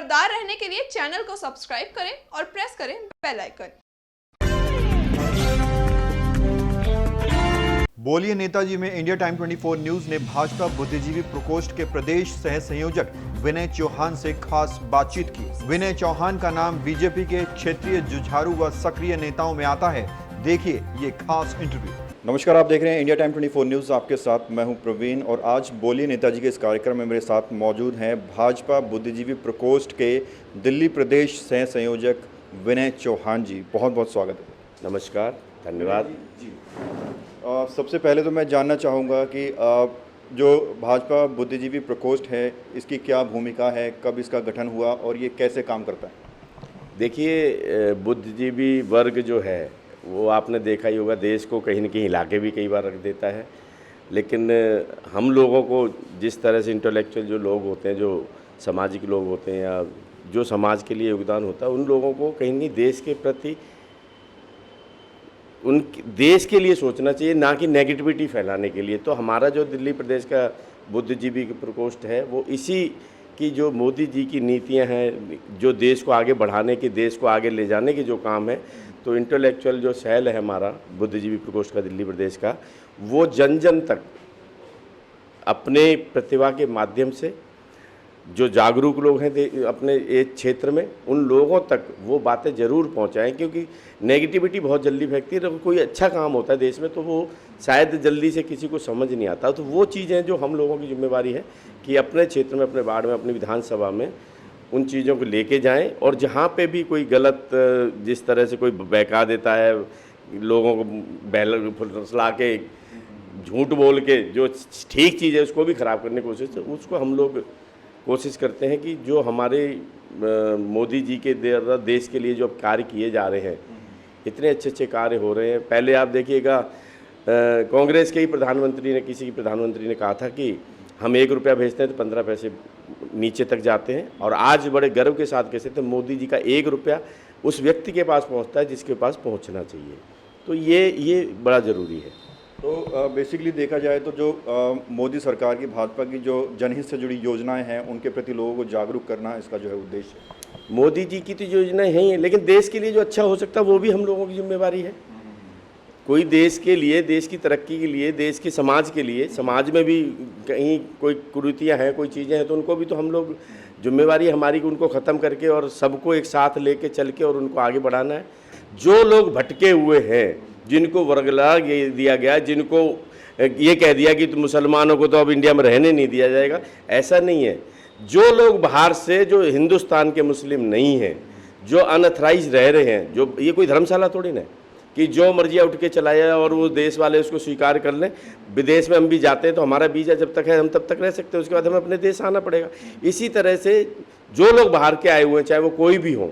खबरदार रहने के लिए चैनल को सब्सक्राइब करें और प्रेस करें बेल आइकन। बोलिए नेताजी में इंडिया टाइम 24 न्यूज ने भाजपा बुद्धिजीवी प्रकोष्ठ के प्रदेश सह संयोजक विनय चौहान से खास बातचीत की। विनय चौहान का नाम बीजेपी के क्षेत्रीय जुझारू व सक्रिय नेताओं में आता है। देखिए ये खास इंटरव्यू। नमस्कार, आप देख रहे हैं इंडिया टाइम 24 न्यूज। आपके साथ मैं हूं प्रवीण और आज बोलिए नेताजी के इस कार्यक्रम में मेरे साथ मौजूद हैं भाजपा बुद्धिजीवी प्रकोष्ठ के दिल्ली प्रदेश सह संयोजक विनय चौहान जी। बहुत बहुत स्वागत है। नमस्कार, धन्यवाद जी। सबसे पहले तो मैं जानना चाहूँगा कि जो भाजपा बुद्धिजीवी प्रकोष्ठ है इसकी क्या भूमिका है, कब इसका गठन हुआ और ये कैसे काम करता है? देखिए, बुद्धिजीवी वर्ग जो है वो आपने देखा ही होगा, देश को कहीं न कहीं हिला के भी कई बार रख देता है। लेकिन हम लोगों को जिस तरह से इंटेलेक्चुअल जो लोग होते हैं, जो सामाजिक लोग होते हैं या जो समाज के लिए योगदान होता है, उन लोगों को कहीं नहीं देश के प्रति देश के लिए सोचना चाहिए, ना कि नेगेटिविटी फैलाने के लिए। तो हमारा जो दिल्ली प्रदेश का बुद्धिजीवी प्रकोष्ठ है वो इसी की जो मोदी जी की नीतियां हैं, जो देश को आगे बढ़ाने की, देश को आगे ले जाने के जो काम है, तो इंटेलेक्चुअल जो सेल है हमारा बुद्धिजीवी प्रकोष्ठ का दिल्ली प्रदेश का, वो जन जन तक अपने प्रतिभा के माध्यम से जो जागरूक लोग हैं अपने एक क्षेत्र में, उन लोगों तक वो बातें ज़रूर पहुंचाएं, क्योंकि नेगेटिविटी बहुत जल्दी फैलती है। कोई अच्छा काम होता है देश में तो वो शायद जल्दी से किसी को समझ नहीं आता। तो वो चीज़ें जो हम लोगों की जिम्मेवारी है कि अपने क्षेत्र में, अपने वार्ड में, अपनी विधानसभा में उन चीज़ों को लेके जाएं। और जहाँ पे भी कोई गलत, जिस तरह से कोई बहका देता है, लोगों को फुसला के, झूठ बोल के जो ठीक चीज़ है उसको भी ख़राब करने की कोशिश, तो उसको हम लोग कोशिश करते हैं कि जो हमारे मोदी जी के द्वारा देश के लिए जो कार्य किए जा रहे हैं, इतने अच्छे अच्छे कार्य हो रहे हैं। पहले आप देखिएगा, कांग्रेस के ही प्रधानमंत्री ने, किसी प्रधानमंत्री ने कहा था कि हम 1 रुपया भेजते हैं तो 15 पैसे नीचे तक जाते हैं। और आज बड़े गर्व के साथ कहते हैं मोदी जी का 1 रुपया उस व्यक्ति के पास पहुंचता है जिसके पास पहुंचना चाहिए। तो ये बड़ा ज़रूरी है। तो बेसिकली देखा जाए तो जो मोदी सरकार की, भाजपा की जो जनहित से जुड़ी योजनाएं हैं उनके प्रति लोगों को जागरूक करना इसका जो है उद्देश्य है। मोदी जी की तो योजनाएं हैं, लेकिन देश के लिए जो अच्छा हो सकता है वो भी हम लोगों की जिम्मेवारी है। कोई देश के लिए, देश की तरक्की के लिए, देश के समाज के लिए, समाज में भी कहीं कोई कुरीतियाँ हैं, कोई चीज़ें हैं, तो उनको भी तो हम लोग, जिम्मेवारी हमारी कि उनको ख़त्म करके और सबको एक साथ लेके चल के और उनको आगे बढ़ाना है। जो लोग भटके हुए हैं, जिनको वर्गला दिया गया, जिनको ये कह दिया कि मुसलमानों को तो अब इंडिया में रहने नहीं दिया जाएगा, ऐसा नहीं है। जो लोग बाहर से, जो हिंदुस्तान के मुस्लिम नहीं हैं, जो अनऑथराइज रह रहे हैं, जो, ये कोई धर्मशाला थोड़ी ना कि जो मर्जी उठ के चलाए और वो देश वाले उसको स्वीकार कर लें। विदेश में हम भी जाते हैं तो हमारा वीज़ा जब तक है हम तब तक रह सकते हैं, उसके बाद हमें अपने देश आना पड़ेगा। इसी तरह से जो लोग बाहर के आए हुए हैं, चाहे वो कोई भी हों,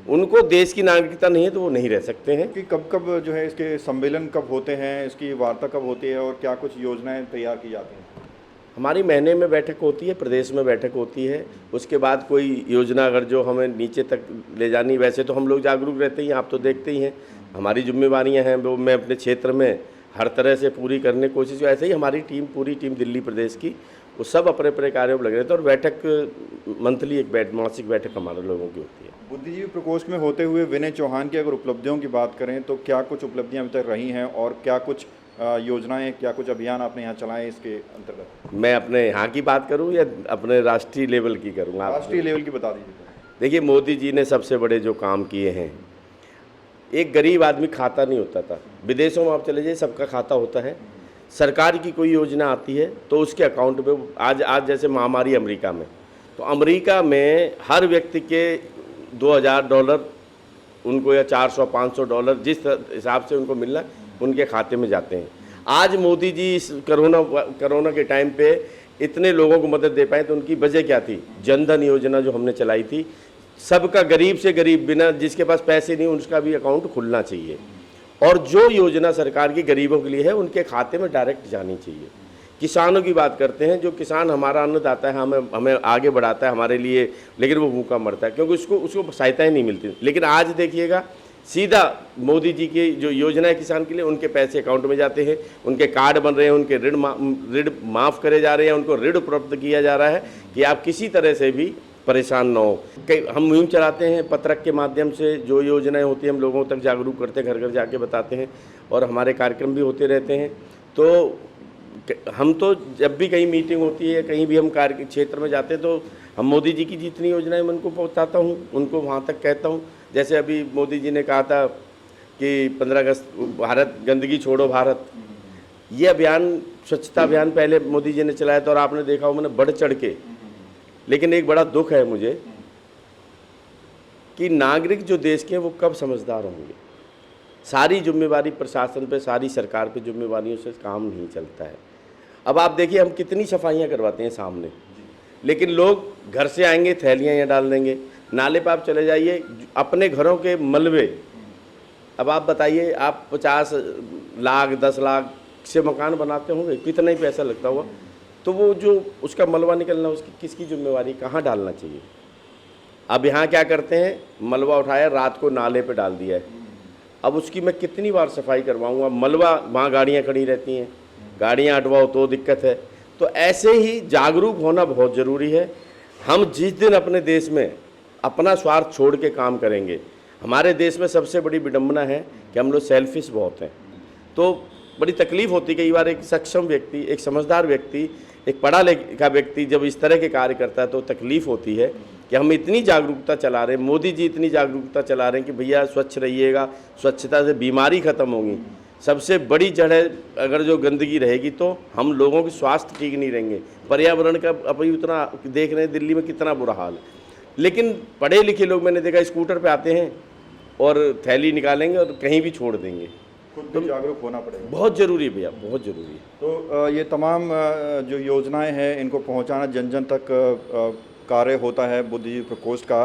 उनको देश की नागरिकता नहीं है तो वो नहीं रह सकते हैं। कि कब जो है इसके सम्मेलन कब होते हैं, इसकी वार्ता कब होती है और क्या कुछ योजनाएं तैयार की जाती हैं? हमारी महीने में बैठक होती है, प्रदेश में बैठक होती है। उसके बाद कोई योजना अगर जो हमें नीचे तक ले जानी, वैसे तो हम लोग जागरूक रहते ही हैं, आप तो देखते ही हैं। हमारी जिम्मेवारियां हैं वो मैं अपने क्षेत्र में हर तरह से पूरी करने की कोशिश। ऐसे ही हमारी टीम, पूरी टीम दिल्ली प्रदेश की, वो सब अपने अपने कार्यों में लगे रहते हैं। और बैठक मंथली, एक मासिक बैठक हमारे लोगों की होती है। बुद्धिजीवी प्रकोष्ठ में होते हुए विनय चौहान की अगर उपलब्धियों की बात करें तो क्या कुछ उपलब्धियां अभी तक रही हैं और क्या कुछ योजनाएं, क्या कुछ अभियान आपने यहाँ चलाए इसके अंतर्गत? मैं अपने यहाँ की बात करूँ या अपने राष्ट्रीय लेवल की करूँगा? राष्ट्रीय लेवल की बता दीजिए। देखिए, मोदी जी ने सबसे बड़े जो काम किए हैं, एक गरीब आदमी खाता नहीं होता था, विदेशों में आप चले जाइए सबका खाता होता है। सरकार की कोई योजना आती है तो उसके अकाउंट पे, आज जैसे महामारी अमेरिका में, तो अमेरिका में हर व्यक्ति के $2000 उनको, या $400-500 जिस हिसाब से उनको मिलना उनके खाते में जाते हैं। आज मोदी जी इस कोरोना के टाइम पे इतने लोगों को मदद दे पाए, तो उनकी वजह क्या थी? जनधन योजना जो हमने चलाई थी, सबका, गरीब से गरीब, बिना जिसके पास पैसे नहीं उसका भी अकाउंट खुलना चाहिए। और जो योजना सरकार की गरीबों के लिए है उनके खाते में डायरेक्ट जानी चाहिए। किसानों की बात करते हैं, जो किसान हमारा अन्नदाता है, हमें आगे बढ़ाता है हमारे लिए, लेकिन वो भूखा मरता है क्योंकि उसको सहायताएं नहीं मिलती। लेकिन आज देखिएगा, सीधा मोदी जी की जो योजना है किसान के लिए, उनके पैसे अकाउंट में जाते हैं, उनके कार्ड बन रहे हैं, उनके ऋण माफ़ करे जा रहे हैं, उनको ऋण उपलब्ध किया जा रहा है कि आप किसी तरह से भी परेशान ना हो। कई हम मुहिम चलाते हैं पत्रक के माध्यम से, जो योजनाएं होती हैं हम लोगों तक जागरूक करते हैं, घर घर जाके बताते हैं, और हमारे कार्यक्रम भी होते रहते हैं। तो हम तो जब भी कहीं मीटिंग होती है, कहीं भी हम कार्य क्षेत्र में जाते हैं, तो हम मोदी जी की जितनी योजनाएं मैं उनको पहुँचाता हूँ, उनको वहाँ तक कहता हूँ। जैसे अभी मोदी जी ने कहा था कि 15 अगस्त भारत गंदगी छोड़ो भारत, ये अभियान, स्वच्छता अभियान पहले मोदी जी ने चलाया था, और आपने देखा हो मैंने बढ़ चढ़ के। लेकिन एक बड़ा दुख है मुझे कि नागरिक जो देश के हैं वो कब समझदार होंगे। सारी जिम्मेवारी प्रशासन पे, सारी सरकार पे जिम्मेवारियों से काम नहीं चलता है। अब आप देखिए हम कितनी सफाइयाँ करवाते हैं सामने, लेकिन लोग घर से आएंगे थैलियाँ यहाँ डाल देंगे। नाले पर आप चले जाइए, अपने घरों के मलबे, अब आप बताइए, आप 50 लाख 10 लाख से मकान बनाते होंगे, कितना ही पैसा लगता होगा, तो वो जो उसका मलबा निकलना, उसकी किसकी जिम्मेवारी, कहाँ डालना चाहिए। अब यहाँ क्या करते हैं, मलबा उठाया रात को नाले पे डाल दिया है, अब उसकी मैं कितनी बार सफाई करवाऊँगा। मलबा, वहाँ गाड़ियाँ खड़ी रहती हैं, गाड़ियाँ हटवाओ तो दिक्कत है। तो ऐसे ही जागरूक होना बहुत ज़रूरी है। हम जिस दिन अपने देश में अपना स्वार्थ छोड़ के काम करेंगे, हमारे देश में सबसे बड़ी विडंबना है कि हम लोग सेल्फिश बहुत हैं, तो बड़ी तकलीफ़ होती है कई बार। एक सक्षम व्यक्ति, एक समझदार व्यक्ति, एक पढ़ा लिखा व्यक्ति जब इस तरह के कार्य करता है तो तकलीफ़ होती है कि हम इतनी जागरूकता चला रहे हैं, मोदी जी इतनी जागरूकता चला रहे हैं कि भैया स्वच्छ रहिएगा, स्वच्छता से बीमारी ख़त्म होगी। सबसे बड़ी जड़ है, अगर जो गंदगी रहेगी तो हम लोगों की स्वास्थ्य ठीक नहीं रहेंगे। पर्यावरण का अभी उतना देख रहे हैं दिल्ली में कितना बुरा हाल है, लेकिन पढ़े लिखे लोग मैंने देखा स्कूटर पे आते हैं और थैली निकालेंगे और कहीं भी छोड़ देंगे। तो जागरूक होना पड़ेगा, बहुत ज़रूरी है भैया, बहुत ज़रूरी है। तो ये तमाम जो योजनाएं हैं इनको पहुंचाना जन जन तक कार्य होता है बुद्धिजीवी प्रकोष्ठ का।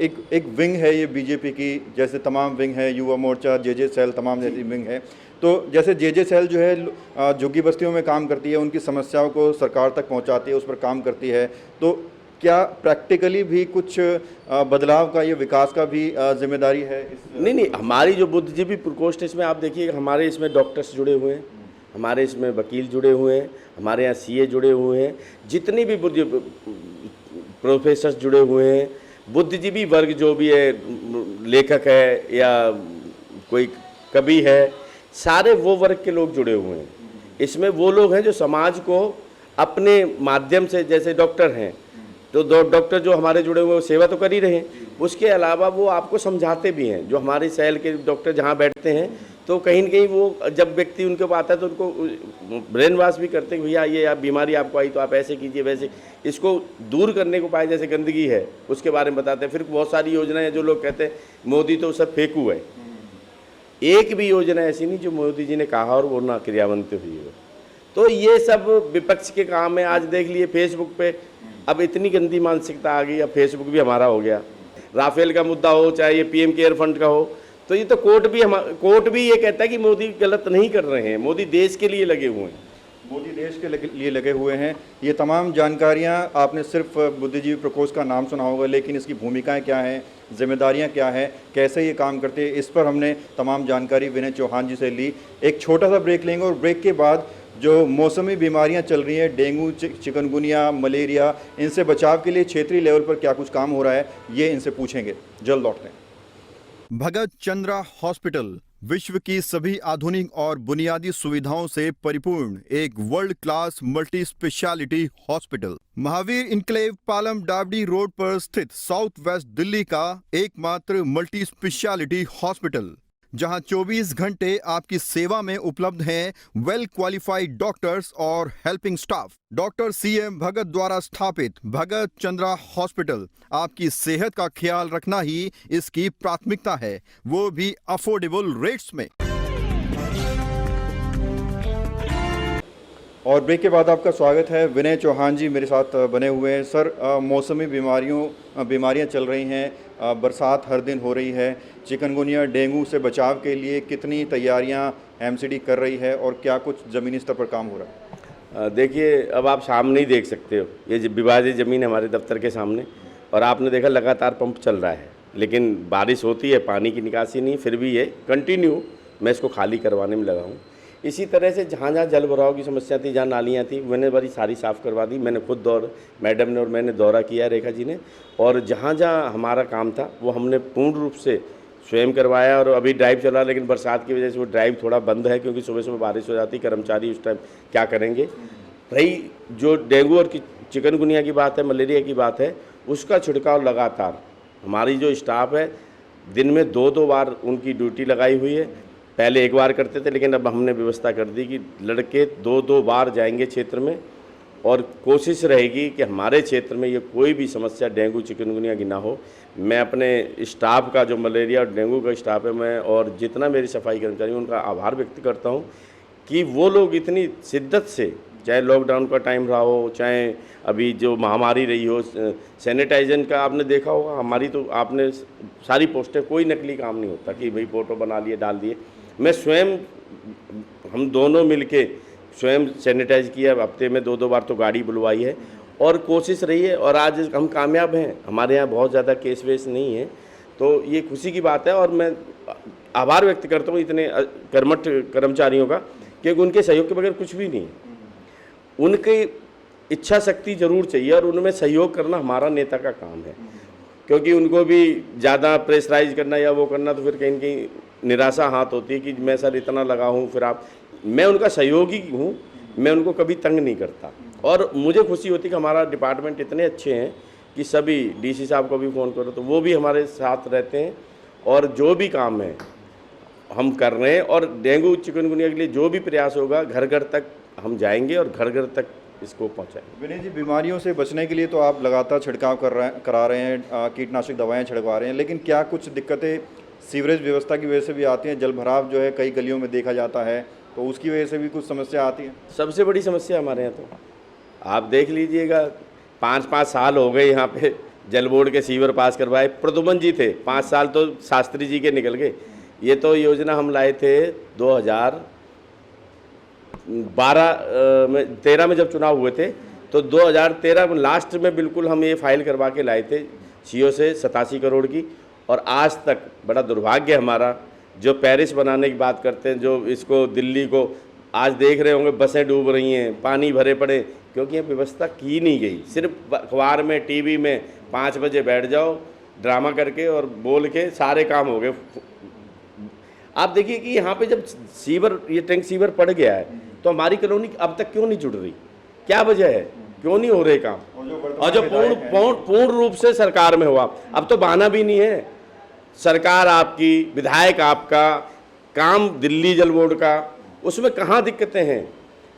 एक विंग है ये बीजेपी की, जैसे तमाम विंग है, युवा मोर्चा, जे सेल, तमाम जैसी विंग है। तो जैसे जे सेल जो है झुग्गी बस्तियों में काम करती है, उनकी समस्याओं को सरकार तक पहुंचाती है, उस पर काम करती है, तो क्या प्रैक्टिकली भी कुछ बदलाव का, ये विकास का भी जिम्मेदारी है? नहीं, हमारी जो बुद्धिजीवी प्रकोष्ठ, इसमें आप देखिए हमारे इसमें डॉक्टर्स जुड़े हुए हैं, हमारे इसमें वकील जुड़े हुए हैं, हमारे यहाँ सीए जुड़े हुए हैं, जितनी भी प्रोफेसर जुड़े हुए हैं, बुद्धिजीवी वर्ग जो भी है, लेखक है या कोई कवि है, सारे वो वर्ग के लोग जुड़े हुए हैं। इसमें वो लोग हैं जो समाज को अपने माध्यम से, जैसे डॉक्टर हैं तो डॉक्टर जो हमारे जुड़े हुए वो सेवा तो कर ही रहे हैं, उसके अलावा वो आपको समझाते भी हैं। जो हमारे शहर के डॉक्टर जहाँ बैठते हैं तो कहीं न कहीं वो जब व्यक्ति उनके पास आता है तो उनको ब्रेन वॉश भी करते हैं, भैया ये आप बीमारी आपको आई तो आप ऐसे कीजिए, वैसे इसको दूर करने को पाए, जैसे गंदगी है उसके बारे में बताते हैं। फिर बहुत सारी योजनाएं हैं जो लोग कहते हैं मोदी तो सब फेंकू है, एक भी योजना ऐसी नहीं जो मोदी जी ने कहा और वो ना क्रियान्वित हुई हो। तो ये सब विपक्ष के काम है। आज देख लिए फेसबुक पे अब इतनी गंदी मानसिकता आ गई, अब फेसबुक भी हमारा हो गया। राफेल का मुद्दा हो, चाहे ये पीएम केयर फंड का हो, तो ये तो कोर्ट भी ये कहता है कि मोदी गलत नहीं कर रहे हैं, मोदी देश के लिए लगे हुए हैं, मोदी देश के लिए लगे हुए हैं। ये तमाम जानकारियां आपने सिर्फ बुद्धिजीवी प्रकोष्ठ का नाम सुना होगा, लेकिन इसकी भूमिकाएं क्या हैं, जिम्मेदारियां क्या हैं, कैसे ये काम करते हैं, इस पर हमने तमाम जानकारी विनय चौहान जी से ली। एक छोटा सा ब्रेक लेंगे और ब्रेक के बाद जो मौसमी बीमारियां चल रही हैं, डेंगू, चिकनगुनिया, मलेरिया, इनसे बचाव के लिए क्षेत्रीय लेवल पर क्या कुछ काम हो रहा है, ये इनसे पूछेंगे। जल्द लौटते हैं। भगत चंद्रा हॉस्पिटल विश्व की सभी आधुनिक और बुनियादी सुविधाओं से परिपूर्ण एक world class multi speciality hospital, Mahavir enclave, Palam Dabri road पर स्थित साउथ वेस्ट दिल्ली का एकमात्र मल्टी स्पेशलिटी हॉस्पिटल, जहां 24 घंटे आपकी सेवा में उपलब्ध हैं वेल क्वालिफाइड डॉक्टर्स और हेल्पिंग स्टाफ। डॉक्टर सीएम भगत द्वारा स्थापित भगत चंद्रा हॉस्पिटल आपकी सेहत का ख्याल रखना ही इसकी प्राथमिकता है, वो भी अफोर्डेबल रेट्स में। और ब्रेक के बाद आपका स्वागत है। विनय चौहान जी मेरे साथ बने हुए हैं। सर, मौसमी बीमारियां चल रही हैं, बरसात हर दिन हो रही है, चिकनगुनिया, डेंगू से बचाव के लिए कितनी तैयारियां एमसीडी कर रही है और क्या कुछ ज़मीनी स्तर पर काम हो रहा है? देखिए, अब आप सामने ही देख सकते हो, ये विभाजित ज़मीन है हमारे दफ्तर के सामने, और आपने देखा लगातार पंप चल रहा है, लेकिन बारिश होती है, पानी की निकासी नहीं, फिर भी ये कंटिन्यू मैं इसको खाली करवाने में लगा हूँ। इसी तरह से जहाँ जहाँ जल भराव की समस्या थी, जहाँ नालियाँ थी, मैंने बड़ी सारी साफ़ करवा दी। मैंने खुद मैडम ने और मैंने दौरा किया, रेखा जी ने, और जहाँ जहाँ हमारा काम था वो हमने पूर्ण रूप से स्वयं करवाया। और अभी ड्राइव चला, लेकिन बरसात की वजह से वो ड्राइव थोड़ा बंद है, क्योंकि सुबह सुबह बारिश हो जाती, कर्मचारी उस टाइम क्या करेंगे। रही जो डेंगू और चिकनगुनिया की बात है, मलेरिया की बात है, उसका छिड़काव लगातार हमारी जो स्टाफ है दिन में 2-2 बार उनकी ड्यूटी लगाई हुई है। पहले 1 बार करते थे, लेकिन अब हमने व्यवस्था कर दी कि लड़के 2-2 बार जाएंगे क्षेत्र में, और कोशिश रहेगी कि हमारे क्षेत्र में ये कोई भी समस्या डेंगू चिकनगुनिया की ना हो। मैं अपने स्टाफ का, जो मलेरिया और डेंगू का स्टाफ है, मैं और जितना मेरी सफाई कर्मचारी, उनका आभार व्यक्त करता हूँ कि वो लोग इतनी शिद्दत से, चाहे लॉकडाउन का टाइम रहा हो, चाहे अभी जो महामारी रही हो, सैनिटाइजन का आपने देखा होगा, हमारी तो आपने सारी पोस्टें, कोई नकली काम नहीं होता कि भाई फ़ोटो बना लिए डाल दिए। मैं स्वयं, हम दोनों मिलके स्वयं सैनिटाइज किया, हफ्ते में 2-2 बार तो गाड़ी बुलवाई है, और कोशिश रही है, और आज हम कामयाब हैं। हमारे यहाँ बहुत ज़्यादा केस वेस नहीं है, तो ये खुशी की बात है। और मैं आभार व्यक्त करता हूँ इतने कर्मठ कर्मचारियों का, क्योंकि उनके सहयोग के बगैर कुछ भी नहीं है। उनकी इच्छा शक्ति जरूर चाहिए, और उनमें सहयोग करना हमारा नेता का काम है, क्योंकि उनको भी ज़्यादा प्रेशराइज करना या वो करना तो फिर कहीं न कहीं निराशा हाथ होती है कि मैं सर इतना लगा हूँ, फिर आप, मैं उनका सहयोगी हूँ, मैं उनको कभी तंग नहीं करता। और मुझे खुशी होती है कि हमारा डिपार्टमेंट इतने अच्छे हैं कि सभी डीसी साहब को भी फ़ोन करो तो वो भी हमारे साथ रहते हैं, और जो भी काम है हम कर रहे हैं। और डेंगू चिकनगुनिया के लिए जो भी प्रयास होगा, घर घर तक हम जाएंगे और घर घर तक इसको पहुंचाएंगे। विनय जी, बीमारियों से बचने के लिए तो आप लगातार छिड़काव करा रहे हैं, कीटनाशक दवाएं छिड़कवा रहे हैं, लेकिन क्या कुछ दिक्कतें सीवरेज व्यवस्था की वजह से भी आती हैं? जल भराव जो है कई गलियों में देखा जाता है, तो उसकी वजह से भी कुछ समस्या आती है? सबसे बड़ी समस्या हमारे यहाँ, तो आप देख लीजिएगा, 5-5 साल हो गए यहाँ पे जल बोर्ड के सीवर पास करवाए। प्रदुमन जी थे, 5 साल तो शास्त्री जी के निकल गए। ये तो योजना हम लाए थे 2013 में जब चुनाव हुए थे, तो 2013 में लास्ट में बिल्कुल हम ये फाइल करवा के लाए थे सीओ से 87 करोड़ की। और आज तक बड़ा दुर्भाग्य हमारा, जो पेरिस बनाने की बात करते हैं, जो इसको दिल्ली को, आज देख रहे होंगे बसें डूब रही हैं, पानी भरे पड़े, क्योंकि ये व्यवस्था की नहीं गई। सिर्फ अखबार में, टीवी में 5 बजे बैठ जाओ, ड्रामा करके और बोल के सारे काम हो गए। आप देखिए कि यहाँ पे जब सीवर, ये टैंक सीवर पड़ गया है, तो हमारी कॉलोनी अब तक क्यों नहीं जुड़ रही? क्या वजह है, क्यों नहीं हो रहे काम? और जो पूर्ण रूप से सरकार में हुआ, अब तो बहाना भी नहीं है। सरकार आपकी, विधायक आपका, काम दिल्ली जल बोर्ड का, उसमें कहाँ दिक्कतें हैं?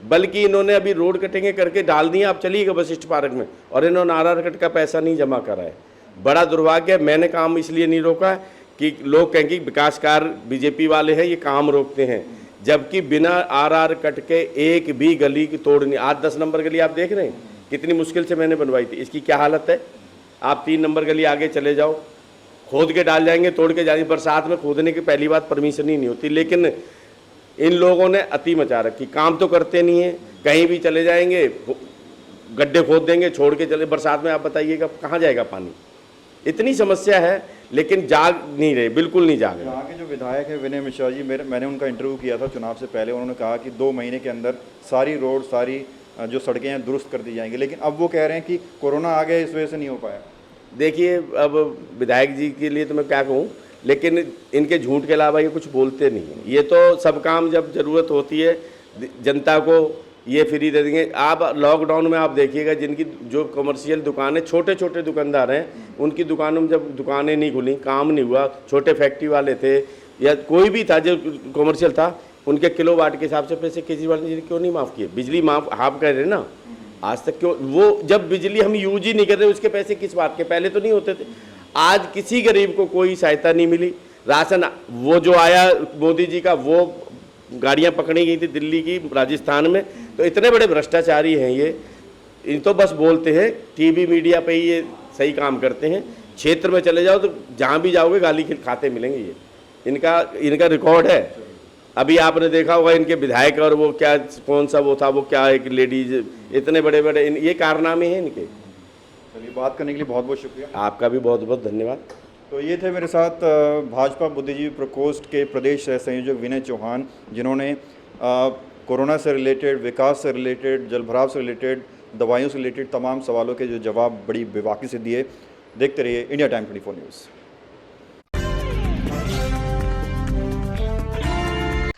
बल्कि इन्होंने अभी रोड कटेंगे करके डाल दिए, आप चलिएगा वशिष्ठ पार्क में, और इन्होंने आरआर कट का पैसा नहीं जमा करा है। बड़ा दुर्भाग्य है। मैंने काम इसलिए नहीं रोका कि लोग कहेंगे विकास कार्य बीजेपी वाले हैं, ये काम रोकते हैं, जबकि बिना आरआर कट के एक भी गली की तोड़ नहीं। आज 10 नंबर गली आप देख रहे हैं, कितनी मुश्किल से मैंने बनवाई थी, इसकी क्या हालत है। आप 3 नंबर गली आगे चले जाओ, खोद के डाल जाएंगे, तोड़ के जाएंगे। बरसात में खोदने की पहली बात परमिशन ही नहीं होती, लेकिन इन लोगों ने अति मचा रखी। काम तो करते नहीं है, कहीं भी चले जाएंगे, गड्ढे खोद देंगे, छोड़ के चले। बरसात में आप बताइएगा कहाँ जाएगा पानी? इतनी समस्या है, लेकिन जाग नहीं रहे, बिल्कुल नहीं जाग रहे। यहाँ के जो विधायक है विनय मिश्रा जी, मैंने उनका इंटरव्यू किया था चुनाव से पहले। उन्होंने कहा कि 2 महीने के अंदर सारी रोड, सारी जो सड़कें हैं दुरुस्त कर दी जाएंगी, लेकिन अब वो कह रहे हैं कि कोरोना आ गया, इस वजह से नहीं हो पाया। देखिए, अब विधायक जी के लिए तो मैं क्या कहूँ, लेकिन इनके झूठ के अलावा ये कुछ बोलते नहीं हैं। ये तो सब काम जब ज़रूरत होती है जनता को ये फ्री दे देंगे। आप लॉकडाउन में आप देखिएगा, जिनकी जो कमर्शियल दुकानें, छोटे छोटे दुकानदार हैं, उनकी दुकानों में जब दुकानें नहीं खुली, काम नहीं हुआ, छोटे फैक्ट्री वाले थे या कोई भी था जो कमर्शियल था, उनके किलोवाट के हिसाब से पैसे केजरीवाल ने क्यों नहीं माफ़ किए? बिजली माफ हाफ कर रहे ना, आज तक क्यों? वो जब बिजली हम यूज ही नहीं कर रहे, उसके पैसे किस बात के? पहले तो नहीं होते थे। आज किसी गरीब को कोई सहायता नहीं मिली। राशन वो जो आया मोदी जी का, वो गाड़ियां पकड़ी गई थी दिल्ली की, राजस्थान में। तो इतने बड़े भ्रष्टाचारी हैं ये, इन तो बस बोलते हैं, टीवी मीडिया पे ही ये सही काम करते हैं। क्षेत्र में चले जाओ तो जहाँ भी जाओगे गाली खाते मिलेंगे। ये इनका रिकॉर्ड है। अभी आपने देखा होगा इनके विधायक, और वो क्या, कौन सा वो था, वो क्या एक लेडीज, इतने बड़े बड़े ये कारनामे हैं इनके। चलिए, बात करने के लिए बहुत बहुत शुक्रिया। आपका भी बहुत बहुत धन्यवाद। तो ये थे मेरे साथ भाजपा बुद्धिजीवी प्रकोष्ठ के प्रदेश सह संयोजक विनय चौहान, जिन्होंने कोरोना से रिलेटेड, विकास से रिलेटेड, जलभराव से रिलेटेड, दवाइयों से रिलेटेड तमाम सवालों के जो जवाब बड़ी बेबाकी से दिए। देखते रहिए इंडिया टाइम 24 न्यूज़।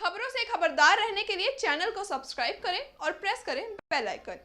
खबरों से खबरदार रहने के लिए चैनल को सब्सक्राइब करें और प्रेस करें बेल आइकन।